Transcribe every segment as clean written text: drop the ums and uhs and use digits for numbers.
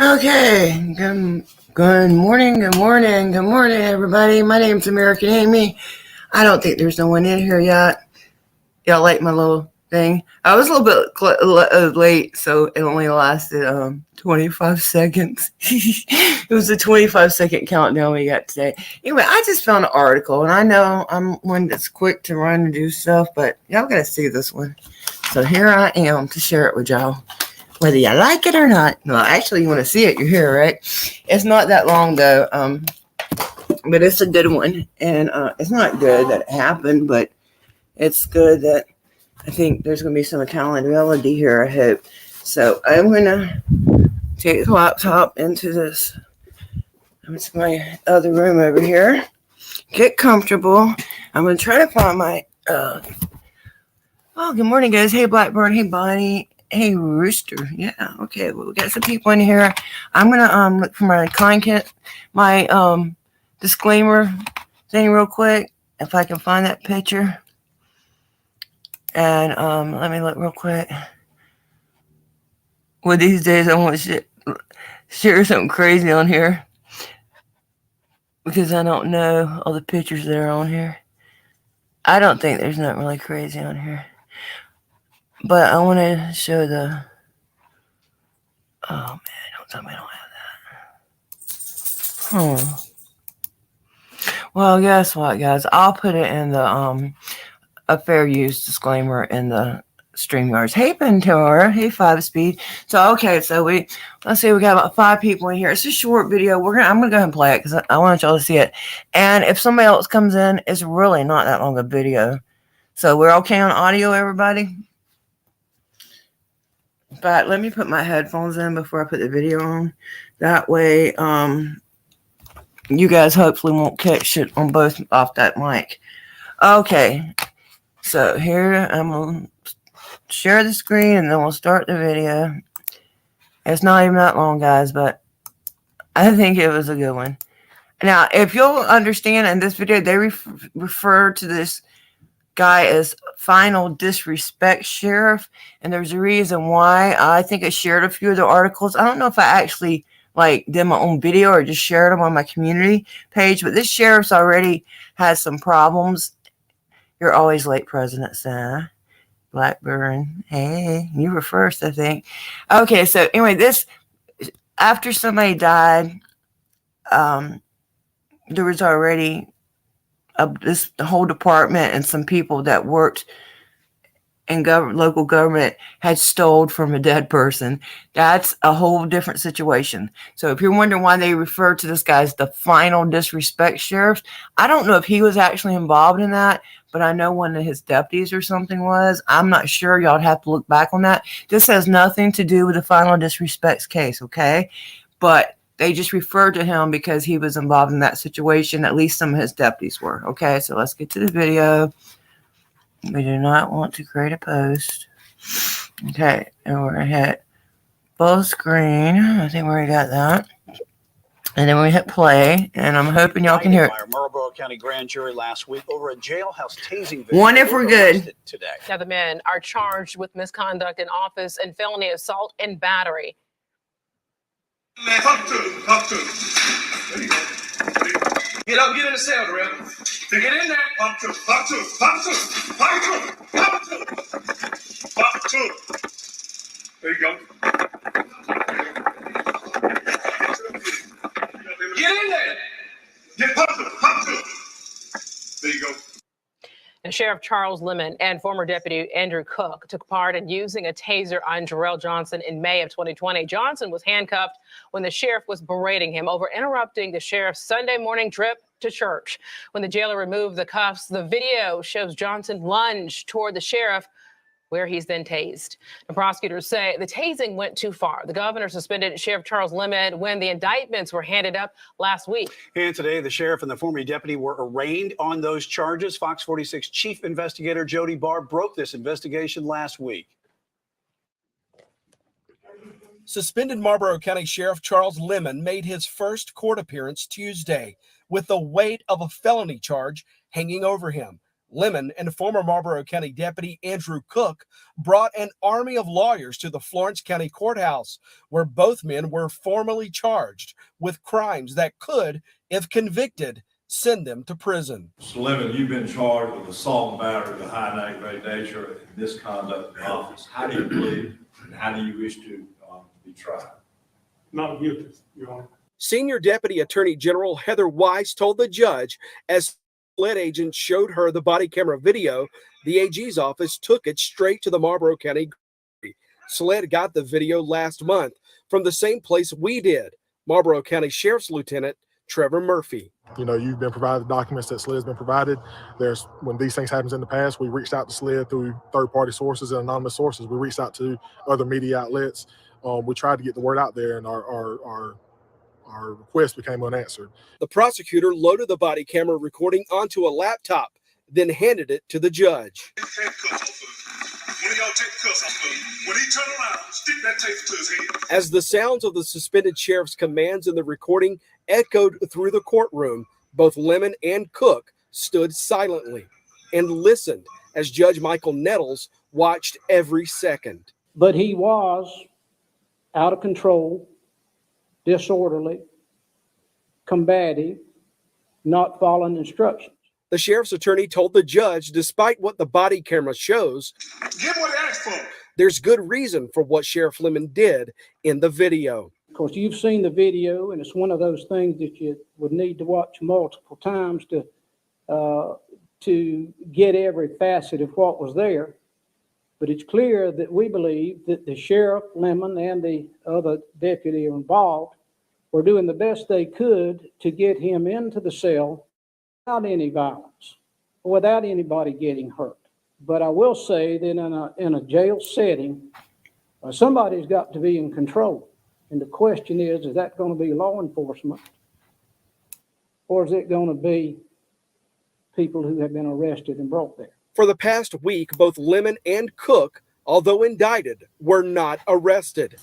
Okay, good morning, everybody. My name's American Amy. I don't think there's no one in here yet. Y'all like my little thing? I was a little bit late, so it only lasted 25 seconds. It was a 25-second countdown we got today. Anyway, I just found an article, and I know I'm one that's quick to run and do stuff, but y'all gotta see this one. So here I am to share it with y'all. Whether you like it or not. No, actually, you want to see it, you're here, right? It's not that long, though, but it's a good one. And it's not good that it happened, but it's good that I think there's going to be some accountability here, I hope. So I'm going to take the laptop into this. It's my other room over here. Get comfortable. I'm going to try to find my... Oh, good morning, guys. Hey, Blackburn. Hey, Bonnie. Hey, Rooster. Yeah, okay. Well, we got some people in here. I'm gonna look for my content, my disclaimer thing real quick, if I can find that picture. And let me look real quick. Well, these days I want to share something crazy on here because I don't know all the pictures that are on here. I don't think there's nothing really crazy on here. But I want to show the... Oh, man, don't tell me I don't have that. Well, guess what, guys? I'll put it in the a fair use disclaimer in the StreamYards. Hey, Pentora. Hey, 5Speed. So, okay, so let's see, we got about 5 people in here. It's a short video. I'm going to go ahead and play it because I want y'all to see it. And if somebody else comes in, it's really not that long a video. So, we're okay on audio, everybody? But let me put my headphones in before I put the video on. That way, you guys hopefully won't catch it on both off that mic. Okay. So here, I'm going to share the screen and then we'll start the video. It's not even that long, guys, but I think it was a good one. Now, if you'll understand, in this video, they refer to this guy as Final Disrespect Sheriff, and there's a reason why. I think I shared a few of the articles. I don't know if I actually did my own video or just shared them on my community page, but this sheriff's already has some problems. You're always late, President Santa. Blackburn, hey, you were first, I think. Okay, so anyway, this, after somebody died, there was already this whole department and some people that worked in local government had stole from a dead person. That's a whole different situation. So if you're wondering why they refer to this guy as the Final Disrespect Sheriff, I don't know if he was actually involved in that, but I know one of his deputies or something was. I'm not sure. Y'all have to look back on that. This has nothing to do with the Final Disrespect case, okay? But they just referred to him because he was involved in that situation. At least some of his deputies were. Okay, so let's get to the video. We do not want to create a post. Okay, and we're going to hit full screen. I think we already got that. And then we hit play, and I'm hoping y'all can hear it. Marlboro County grand jury last week over a jailhouse tasing video. One if we're good. Today. Now the men are charged with misconduct in office and felony assault and battery. Talk to him. There you go. Get up, get in the cell, Darrell. Get in there. Talk to him. There you go. Get in there. Talk to him. There you go. And Sheriff Charles Lemon and former Deputy Andrew Cook took part in using a taser on Jarrell Johnson in May of 2020. Johnson was handcuffed when the sheriff was berating him over interrupting the sheriff's Sunday morning trip to church. When the jailer removed the cuffs, the video shows Johnson lunge toward the sheriff, where he's then tased. The prosecutors say the tasing went too far. The governor suspended Sheriff Charles Lemon when the indictments were handed up last week. And today, the sheriff and the former deputy were arraigned on those charges. Fox 46 chief investigator Jody Barr broke this investigation last week. Suspended Marlboro County Sheriff Charles Lemon made his first court appearance Tuesday with the weight of a felony charge hanging over him. Lemon and former Marlboro County Deputy Andrew Cook brought an army of lawyers to the Florence County Courthouse, where both men were formally charged with crimes that could, if convicted, send them to prison. Mr. Lemon, you've been charged with assault and battery of a high and aggravated nature and misconduct in office. How do you plead, and how do you wish to be tried? Not guilty, Your Honor. Senior Deputy Attorney General Heather Weiss told the judge as SLED agents showed her the body camera video, the AG's office took it straight to the Marlboro County. SLED got the video last month from the same place we did, Marlboro County Sheriff's Lieutenant Trevor Murphy. You know, you've been provided the documents that SLED's been provided. When these things happens in the past, we reached out to SLED through third-party sources and anonymous sources. We reached out to other media outlets. We tried to get the word out there, and our request became unanswered. The prosecutor loaded the body camera recording onto a laptop, then handed it to the judge. Take the cuffs off of him. One of y'all take the cuffs off of him. When he turn around, stick that taser to his head. As the sounds of the suspended sheriff's commands in the recording echoed through the courtroom, both Lemon and Cook stood silently and listened as Judge Michael Nettles watched every second. But he was out of control, disorderly, combative, not following instructions. The sheriff's attorney told the judge, despite what the body camera shows, Give what he asked for. there's good reason for what Sheriff Lemon did in the video. Of course, you've seen the video, and it's one of those things that you would need to watch multiple times to get every facet of what was there. But it's clear that we believe that the sheriff, Lemon, and the other deputy involved were doing the best they could to get him into the cell without any violence, without anybody getting hurt. But I will say that in a jail setting, somebody's got to be in control. And the question is that going to be law enforcement, or is it going to be people who have been arrested and brought there? For the past week, both Lemon and Cook, although indicted, were not arrested.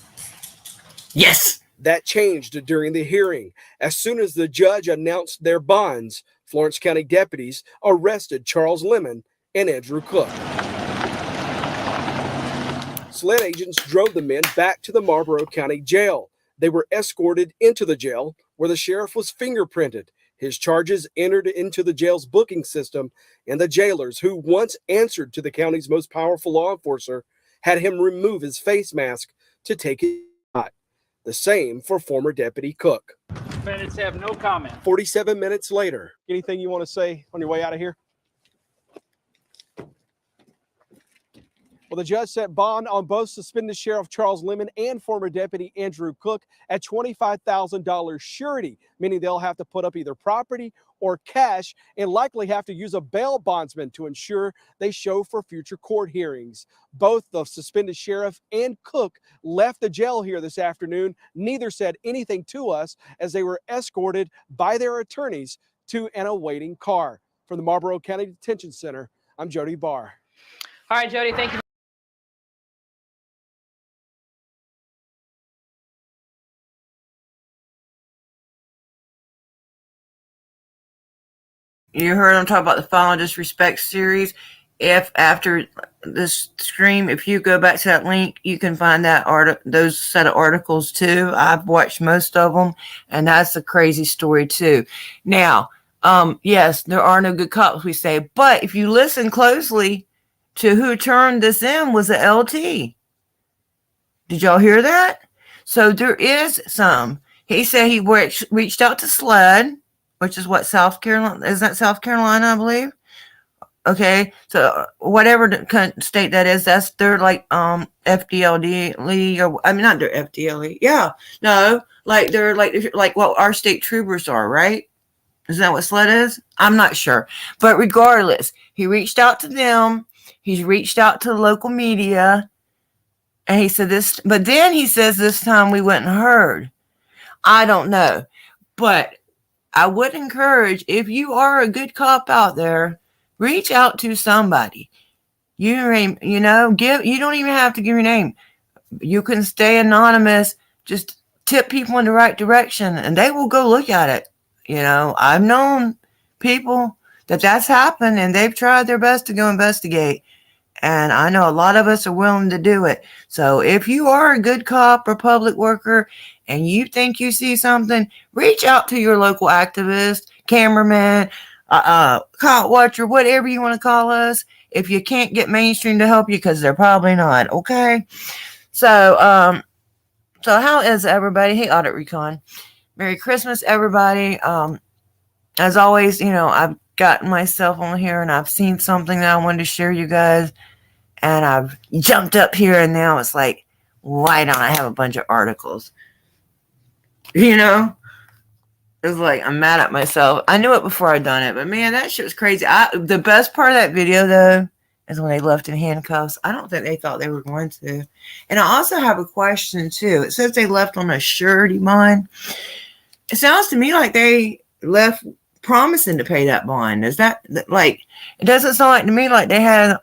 Yes. That changed during the hearing. As soon as the judge announced their bonds, Florence County deputies arrested Charles Lemon and Andrew Cook. SLED agents drove the men back to the Marlboro County Jail. They were escorted into the jail where the sheriff was fingerprinted. His charges entered into the jail's booking system, and the jailers, who once answered to the county's most powerful law enforcer, had him remove his face mask to take his shot. The same for former Deputy Cook. Defendants have no comment. 47 minutes later. Anything you want to say on your way out of here? Well, the judge set bond on both suspended Sheriff Charles Lemon and former Deputy Andrew Cook at $25,000 surety, meaning they'll have to put up either property or cash and likely have to use a bail bondsman to ensure they show for future court hearings. Both the suspended sheriff and Cook left the jail here this afternoon. Neither said anything to us as they were escorted by their attorneys to an awaiting car. From the Marlboro County Detention Center, I'm Jody Barr. All right, Jody, thank you. You heard him talk about the Final Disrespect series. If after this stream, if you go back to that link, you can find that those set of articles too. I've watched most of them, and that's a crazy story too. Now, yes, there are no good cops, we say, but if you listen closely to who turned this in, was the LT. Did y'all hear that? So there is some. He said he reached out to SLED, which is what, South Carolina? Is that South Carolina, I believe? Okay, so whatever state that is, that's their like FDLE, or I mean not their FDLE. Yeah, no, like they're like what our state troopers are, right? Is that what SLED is? I'm not sure, but regardless, he reached out to them. He's reached out to the local media, and he said this. But then he says this time we went and heard. I don't know, but I would encourage, if you are a good cop out there, reach out to somebody. You don't even have to give your name. You can stay anonymous. Just tip people in the right direction, and they will go look at it. You know, I've known people that that's happened, and they've tried their best to go investigate. And I know a lot of us are willing to do it. So if you are a good cop or public worker and you think you see something, reach out to your local activist, cameraman, cop watcher, whatever you want to call us. If you can't get mainstream to help you, because they're probably not, okay? So how is everybody? Hey, Audit Recon. Merry Christmas, everybody. As always, I've gotten myself on here and I've seen something that I wanted to share you guys, and I've jumped up here, and now it's like, why don't I have a bunch of articles? It's like I'm mad at myself. I knew it before I done it, but man, that shit was crazy. The best part of that video though is when they left in handcuffs. I don't think they thought they were going to. And I also have a question too. It says they left on a surety bond. It sounds to me like they left promising to pay that bond. Is that like, it doesn't sound like to me like they had,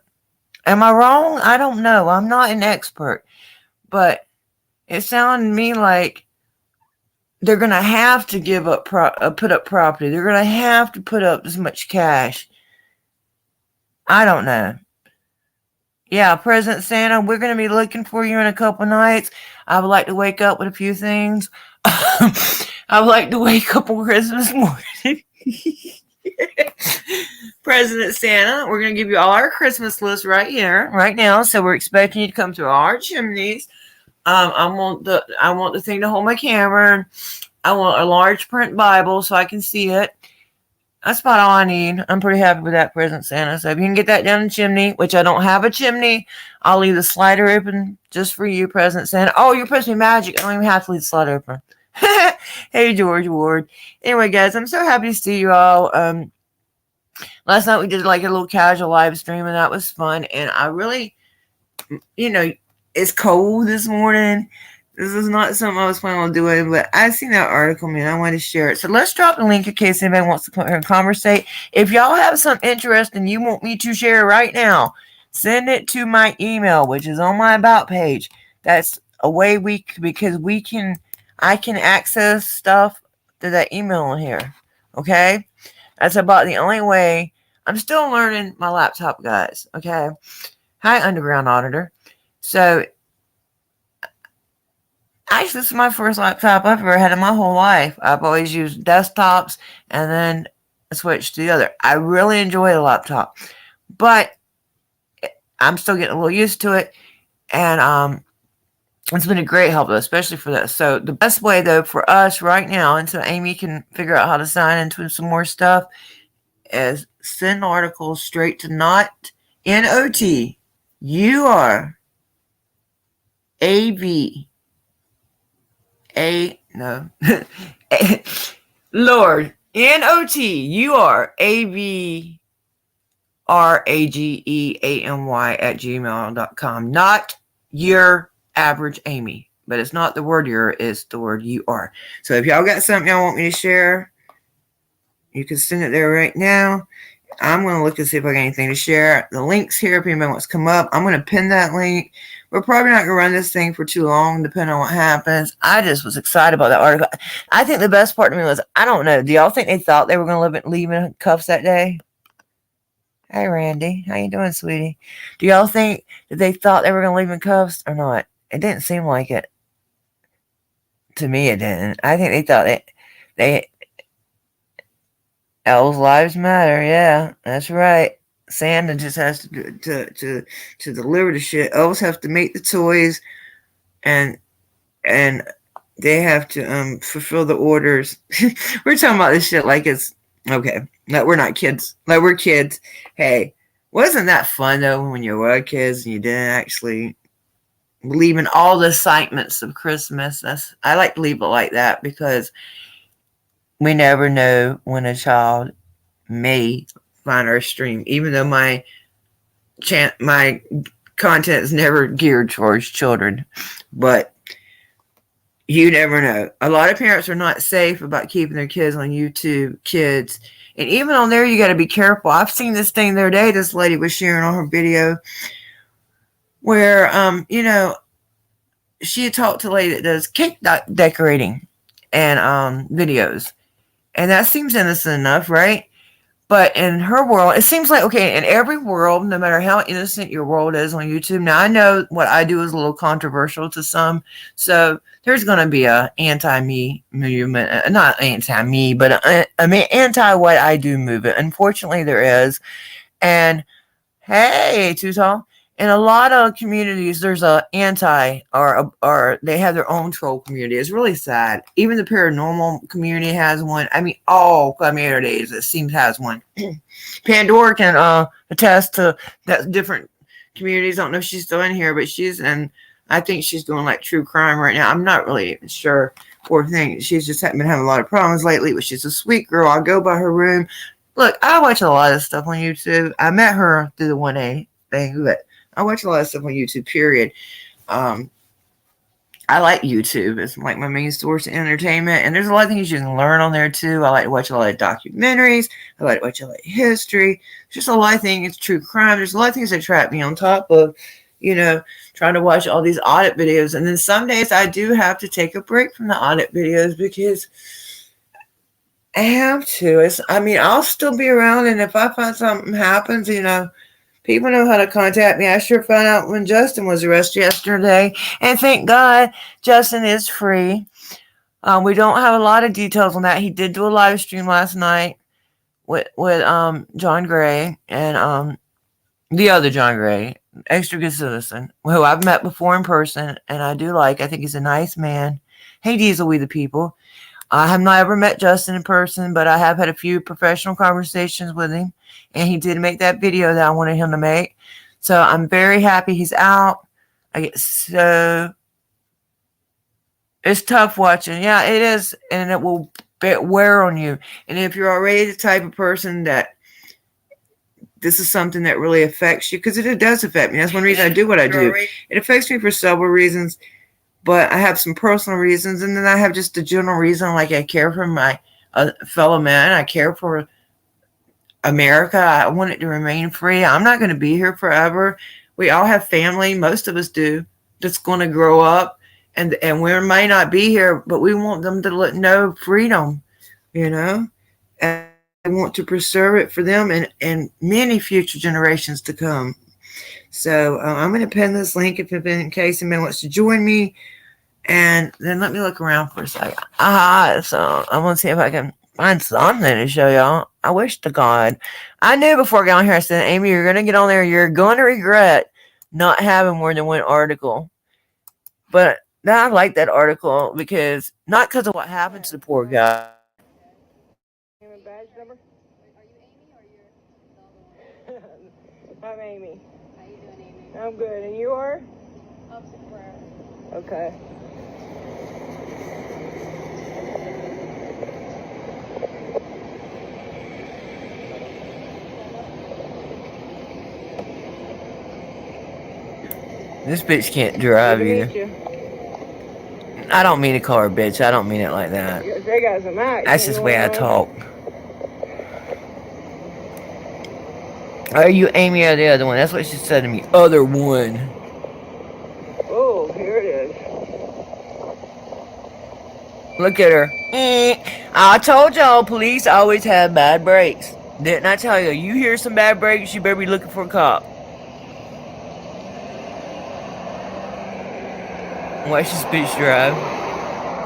am I wrong? I don't know. I'm not an expert, but it sounded to me like they're going to have to give up, put up property. They're going to have to put up this much cash. I don't know. Yeah, President Santa, we're going to be looking for you in a couple nights. I would like to wake up with a few things. I would like to wake up on Christmas morning. President Santa, we're going to give you all our Christmas list right here, right now. So we're expecting you to come through all our chimneys. I want the thing to hold my camera. I want a large print Bible so I can see it. That's about all I need. I'm pretty happy with that, President Santa. So if you can get that down the chimney, which I don't have a chimney, I'll leave the slider open just for you, President Santa. Oh, you're supposed to be magic. I don't even have to leave the slider open. Hey, George Ward. Anyway, guys, I'm so happy to see you all. Last night we did like a little casual live stream, and that was fun. And I really, it's cold this morning. This is not something I was planning on doing, but I seen that article, man. I wanted to share it. So let's drop the link in case anybody wants to come here and conversate. If y'all have some interest and you want me to share right now, send it to my email, which is on my About page. That's a way I can access stuff through that email on here. Okay? That's about the only way. I'm still learning my laptop, guys. Okay? Hi, Underground Auditor. So, actually, this is my first laptop I've ever had in my whole life. I've always used desktops and then switched to the other. I really enjoy the laptop, but I'm still getting a little used to it. And it's been a great help, especially for this. So the best way, though, for us right now, until Amy can figure out how to sign into some more stuff, is send articles straight to not NOT. You are AV. Lord, NOT, you are AVRAGEAMY@gmail.com. Not your average Amy, but it's not the word your, it's the word you are. So if y'all got something y'all want me to share, you can send it there right now. I'm going to look to see if I got anything to share. The link's here if anybody wants to come up. I'm going to pin that link. We're probably not going to run this thing for too long, depending on what happens. I just was excited about that article. I think the best part to me was, I don't know, do y'all think they thought they were going to leave in cuffs that day? Hey, Randy. How you doing, sweetie? Do y'all think that they thought they were going to leave in cuffs or not? It didn't seem like it. To me, it didn't. I think they thought they L's lives matter. Yeah, that's right. Santa just has to deliver the shit. Elves have to make the toys, and they have to fulfill the orders. We're talking about this shit like it's okay. Like we're not kids. Like we're kids. Hey, wasn't that fun though when you were kids and you didn't actually believe in all the excitements of Christmas? I like to leave it like that because we never know when a child may find our stream, even though my content is never geared towards children, but you never know. A lot of parents are not safe about keeping their kids on YouTube Kids, and even on there you got to be careful. I've seen this thing the other day this lady was sharing on her video where she had talked to a lady that does cake decorating and videos, and that seems innocent enough, right? But in her world, it seems like, okay, in every world, no matter how innocent your world is on YouTube, now I know what I do is a little controversial to some. So there's going to be a anti-me movement, not anti-me, but anti what I do movement. Unfortunately, there is. And hey, Too Tall. In a lot of communities, there's a anti or they have their own troll community. It's really sad. Even the paranormal community has one. I mean, all communities, it seems, has one. Pandora can attest to that different communities. I don't know if she's still in here, but I think she's doing like true crime right now. I'm not really even sure. Poor thing. She's just been having a lot of problems lately, but she's a sweet girl. I go by her room. Look, I watch a lot of stuff on YouTube. I met her through the 1A thing, but I watch a lot of stuff on YouTube, period. I like YouTube. It's like my main source of entertainment. And there's a lot of things you can learn on there, too. I like to watch a lot of documentaries. I like to watch a lot of history. Just a lot of things. It's true crime. There's a lot of things that trap me on top of, trying to watch all these audit videos. And then some days I do have to take a break from the audit videos because I have to. I'll still be around. And if I find something happens, people know how to contact me. I sure found out when Justin was arrested yesterday. And thank God Justin is free. We don't have a lot of details on that. He did do a live stream last night with John Gray and the other John Gray, Extra Good Citizen, who I've met before in person. And I think he's a nice man. Hey, Diesel, we the people. I have not ever met Justin in person, but I have had a few professional conversations with him. And he did make that video that I wanted him to make. So I'm very happy he's out. It's tough watching. Yeah, it is. And it will wear on you. And if you're already the type of person that this is something that really affects you, because it does affect me. That's one reason I do what I do. It affects me for several reasons. But I have some personal reasons, and then I have just a general reason, like I care for my fellow man. I care for America. I want it to remain free. I'm not going to be here forever. We all have family. Most of us do. That's going to grow up, and we may not be here, but we want them to know freedom, And I want to preserve it for them and many future generations to come. So I'm going to pin this link in case anyone wants to join me. And then let me look around for a second. So I'm going to see if I can find something to show y'all. I wish to God. I knew before I got on here, I said, Amy, you're going to get on there. You're going to regret not having more than one article. But I like that article not because of what happened to the poor guy. Badge number? I'm Amy. How you doing, Amy? I'm good. And you are? Officer Cabrera. Okay. This bitch can't drive either. I don't mean to call her bitch. I don't mean it like that. They got some action. That's just the way I talk. Are you Amy or the other one? That's what she said to me. Other one. Oh, here it is. Look at her. I told y'all police always have bad brakes. Didn't I tell you? You hear some bad brakes, you better be looking for a cop. Watch this bitch drive.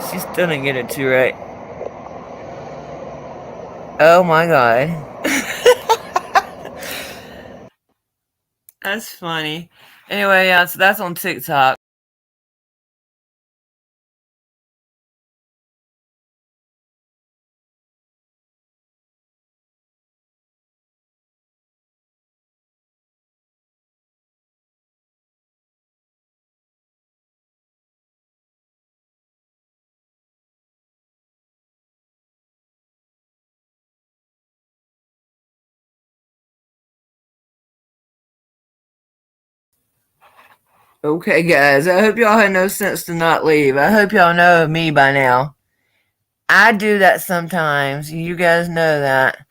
She still didn't get it too right. Oh my God. That's funny. Anyway, yeah, so that's on TikTok. Okay, guys, I hope y'all had no sense to not leave. I hope y'all know me by now. I do that sometimes. You guys know that.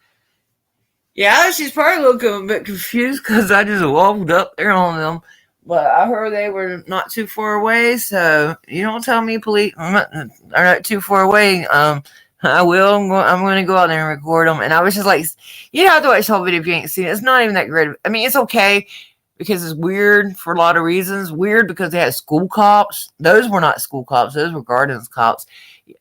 Yeah, she's probably looking a bit confused because I just walked up there on them. But I heard they were not too far away, so you don't tell me police are not too far away. I will. I'm going to go out there and record them. And I was just like, you don't have to watch the whole video if you ain't seen it. It's not even that great. I mean, it's okay because it's weird for a lot of reasons. Weird because they had school cops. Those were not school cops. Those were Gardens cops.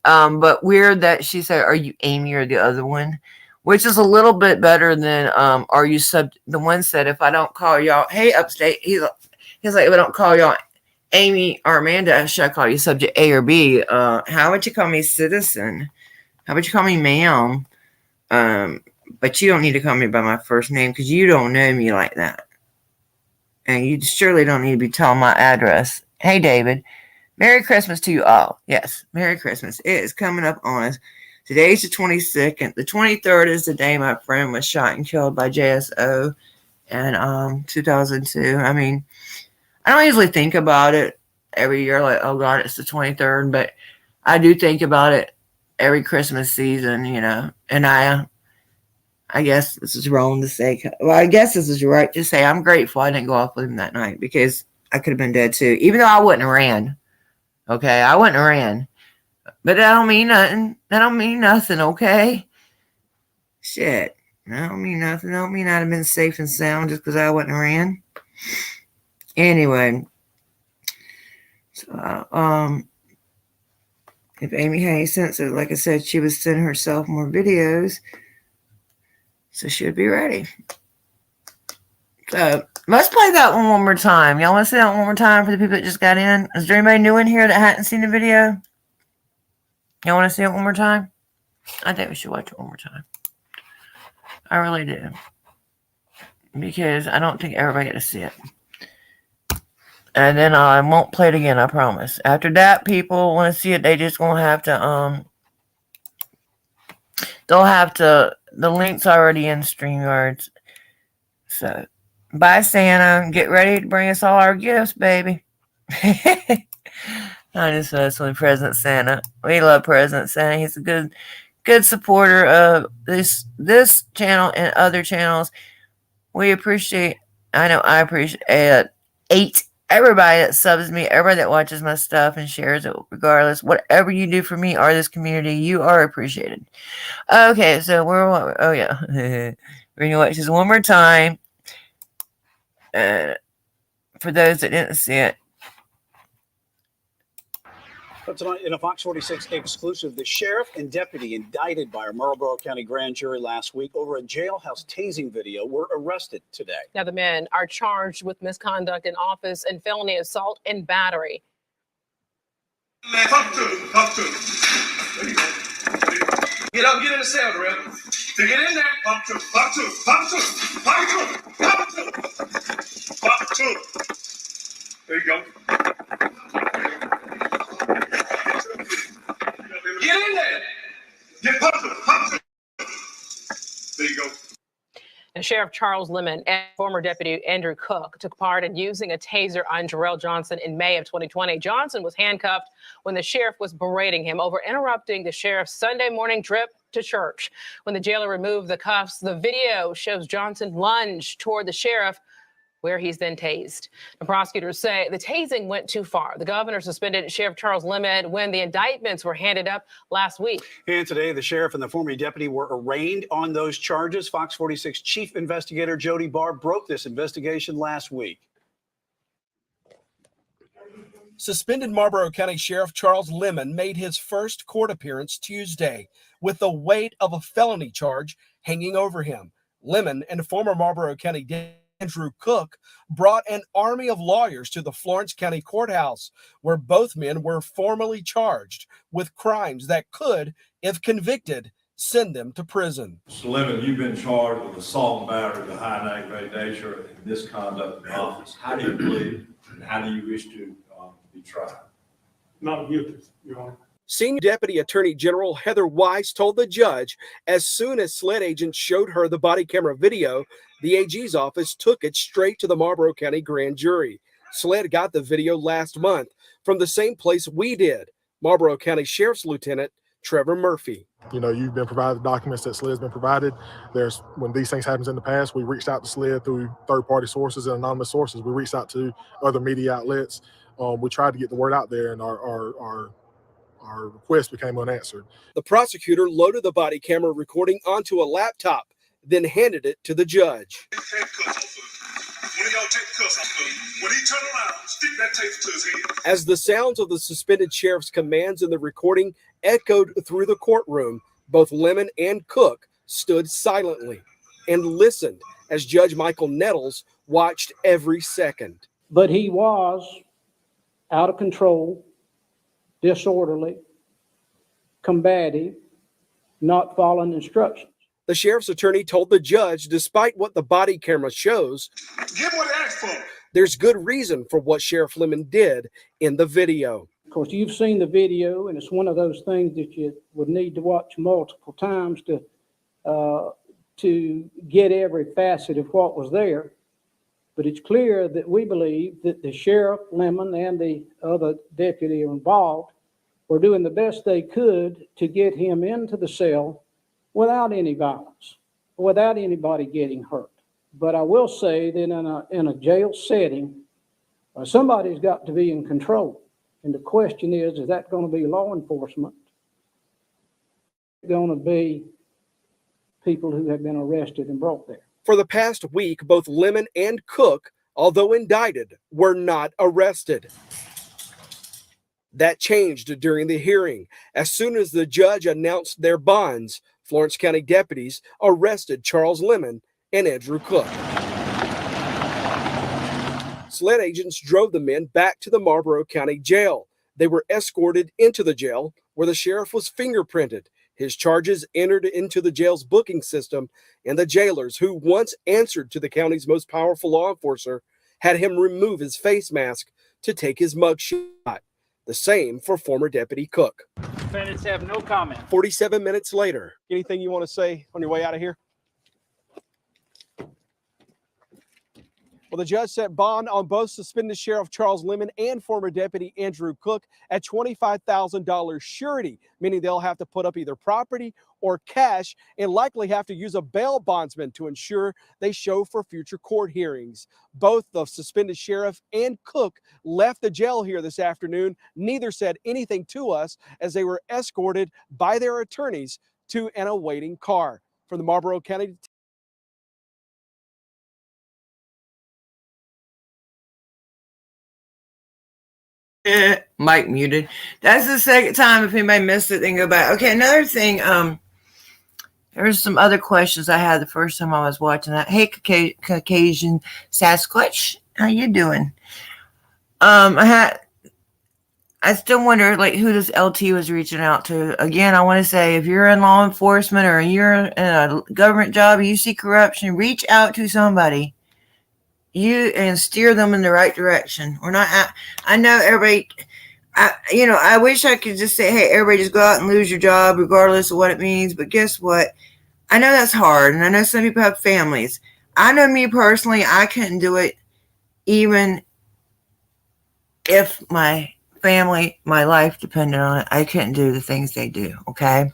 But weird that she said, "Are you Amy or the other one?" Which is a little bit better than "Are you sub?" The one said, "If I don't call y'all, hey, upstate." He's like, "If I don't call y'all Amy or Amanda, should I call you subject A or B? How would you call me citizen? How about you call me ma'am? But you don't need to call me by my first name because you don't know me like that. And you surely don't need to be telling my address. Hey, David, Merry Christmas to you all. Yes, Merry Christmas. It is coming up on us. Today's the 22nd. The 23rd is the day my friend was shot and killed by JSO in 2002. I mean, I don't usually think about it every year like, oh, God, it's the 23rd. But I do think about it every Christmas season, you know, and I guess this is wrong to say. Well, I guess this is right to say I'm grateful I didn't go off with him that night because I could have been dead too, even though I wouldn't have ran. Okay, I wouldn't have ran, but that don't mean nothing. That don't mean nothing. Okay, shit, that don't mean nothing. That don't mean I'd have been safe and sound just because I wouldn't have ran. Anyway, so if Amy had any sense, like I said, she would send herself more videos, so she would be ready. So let's play that one more time. Y'all want to see that one more time for the people that just got in? Is there anybody new in here that hadn't seen the video? Y'all want to see it one more time? I think we should watch it one more time. I really do. Because I don't think everybody got to see it. And then I won't play it again, I promise. After that, people want to see it, they just gonna have to, they'll have to, the link's already in StreamYards. So, bye Santa. Get ready to bring us all our gifts, baby. I just mess with President Santa. We love President Santa. He's a good supporter of this channel and other channels. We appreciate, I know I appreciate everybody that subs me, everybody that watches my stuff and shares it, regardless. Whatever you do for me or this community, you are appreciated. Okay, so oh yeah. We're going to watch this one more time. For those that didn't see it. But tonight, in a Fox 46 exclusive, the sheriff and deputy indicted by our Marlboro County grand jury last week over a jailhouse tasing video were arrested today. Now, the men are charged with misconduct in office and felony assault and battery. Talk to him. There you go. Get up, get in the cell, Darrell. To get in there, talk to him. There you go. Get in there. Get pop to. There you go. And Sheriff Charles Lemon and former Deputy Andrew Cook took part in using a taser on Jarrell Johnson in May of 2020. Johnson was handcuffed when the sheriff was berating him over interrupting the sheriff's Sunday morning trip to church. When the jailer removed the cuffs, the video shows Johnson lunge toward the sheriff, where he's then tased. The prosecutors say the tasing went too far. The governor suspended Sheriff Charles Lemon when the indictments were handed up last week. And today, the sheriff and the former deputy were arraigned on those charges. Fox 46 chief investigator Jody Barr broke this investigation last week. Suspended Marlboro County Sheriff Charles Lemon made his first court appearance Tuesday with the weight of a felony charge hanging over him. Lemon and former Marlboro County Andrew Cook brought an army of lawyers to the Florence County Courthouse, where both men were formally charged with crimes that could, if convicted, send them to prison. Mr. Lemon, you've been charged with assault and battery of a high and aggravated nature and misconduct in office. How do you plead and how do you wish to be tried? Not guilty, Your Honor. Senior Deputy Attorney General Heather Weiss told the judge as soon as SLED agents showed her the body camera video, the AG's office took it straight to the Marlboro County grand jury. SLED got the video last month from the same place we did, Marlboro County Sheriff's Lieutenant Trevor Murphy. You know, you've been provided documents that SLED's been provided. When these things happens in the past, we reached out to SLED through third-party sources and anonymous sources. We reached out to other media outlets. We tried to get the word out there, and our our request became unanswered. The prosecutor loaded the body camera recording onto a laptop, then handed it to the judge. Take the cuffs off of him. One of y'all take the cuffs off of him. When he turn around, stick that taser to his head. As the sounds of the suspended sheriff's commands in the recording echoed through the courtroom, both Lemon and Cook stood silently and listened as Judge Michael Nettles watched every second. But he was out of control, disorderly, combative, not following instructions. The sheriff's attorney told the judge, despite what the body camera shows, Give what he asked for. there's good reason for what Sheriff Lemon did in the video. Of course, you've seen the video, and it's one of those things that you would need to watch multiple times to get every facet of what was there. But it's clear that we believe that the sheriff, Lemon, and the other deputy involved were doing the best they could to get him into the cell without any violence, without anybody getting hurt. But I will say that in a jail setting, somebody's got to be in control. And the question is that going to be law enforcement? Going to be people who have been arrested and brought there? For the past week, both Lemon and Cook, although indicted, were not arrested. That changed during the hearing. As soon as the judge announced their bonds, Florence County deputies arrested Charles Lemon and Andrew Cook. SLED agents drove the men back to the Marlboro County Jail. They were escorted into the jail where the sheriff was fingerprinted. His charges entered into the jail's booking system, and the jailers, who once answered to the county's most powerful law enforcer, had him remove his face mask to take his mugshot. The same for former Deputy Cook. Defendants have no comment. 47 minutes later. Anything you want to say on your way out of here? Well, the judge set bond on both suspended Sheriff Charles Lemon and former Deputy Andrew Cook at $25,000 surety, meaning they'll have to put up either property or cash and likely have to use a bail bondsman to ensure they show for future court hearings. Both the suspended sheriff and Cook left the jail here this afternoon. Neither said anything to us as they were escorted by their attorneys to an awaiting car. From the Marlboro County Mike muted. That's the second time. If anybody missed it, then go back. Okay, another thing. There's some other questions I had the first time I was watching that. Hey, Caucasian Sasquatch, how you doing? I still wonder, like, who this LT was reaching out to. Again, I want to say, if you're in law enforcement or you're in a government job, you see corruption, reach out to somebody. And steer them in the right direction. We're not. I know everybody. I wish I could just say, hey, everybody, just go out and lose your job, regardless of what it means. But guess what? I know that's hard, and I know some people have families. I know me personally, I couldn't do it, even if my family, my life depended on it. I couldn't do the things they do. Okay.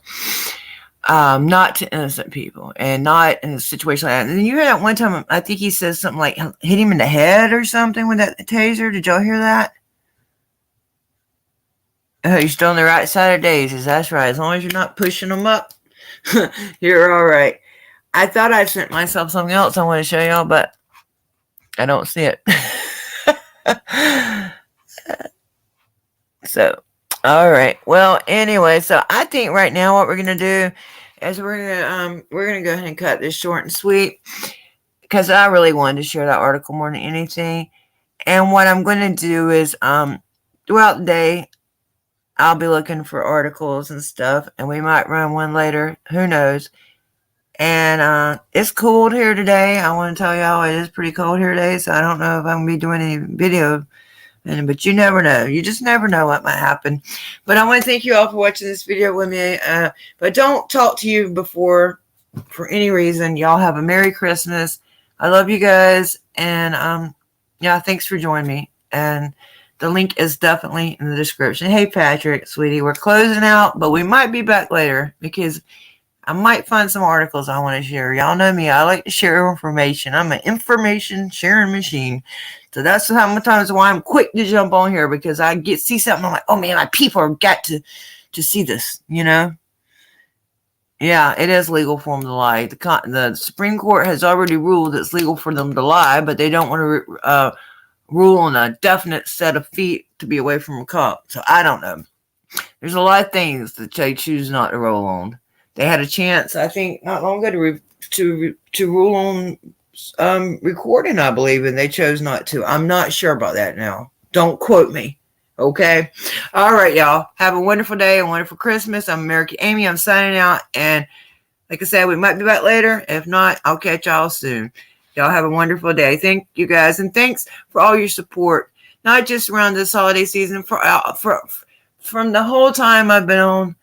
Not to innocent people and not in a situation like that. And you hear that one time, I think he says something like hit him in the head or something with that taser. Did y'all hear that? Oh, you're still on the right side of daisies. That's right. As long as you're not pushing them up, you're all right. I thought I sent myself something else I want to show y'all, but I don't see it. So, all right. Well, anyway, so I think right now what we're gonna do is we're gonna go ahead and cut this short and sweet because I really wanted to share that article more than anything. And what I'm going to do is throughout the day I'll be looking for articles and stuff, and we might run one later. Who knows? And it's cold here today. I want to tell y'all it is pretty cold here today, so I don't know if I'm gonna be doing any video. But you never know. You just never know what might happen. But I want to thank you all for watching this video with me. But don't talk to you before for any reason. Y'all have a Merry Christmas. I love you guys. And yeah, thanks for joining me. And the link is definitely in the description. Hey, Patrick, sweetie, we're closing out, but we might be back later because I might find some articles I want to share. Y'all know me. I like to share information. I'm an information sharing machine. So that's sometimes why I'm quick to jump on here, because I see something, I'm like, oh man, my people have got to to see this, you know? Yeah, it is legal for them to lie. The Supreme Court has already ruled it's legal for them to lie, but they don't want to rule on a definite set of feet to be away from a cop. So I don't know. There's a lot of things that they choose not to roll on. They had a chance, I think, not long ago to rule on recording, I believe, and they chose not to. I'm not sure about that now. Don't quote me. Okay. All right, y'all. Have a wonderful day, a wonderful Christmas. I'm American Amy. I'm signing out. And like I said, we might be back later. If not, I'll catch y'all soon. Y'all have a wonderful day. Thank you guys. And thanks for all your support, not just around this holiday season, from the whole time I've been on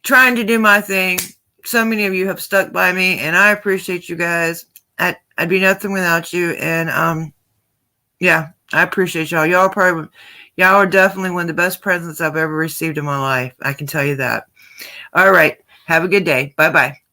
trying to do my thing. So many of you have stuck by me, and I appreciate you guys. I'd be nothing without you. And yeah, I appreciate y'all. Y'all are definitely one of the best presents I've ever received in my life. I can tell you that. All right. Have a good day. Bye-bye.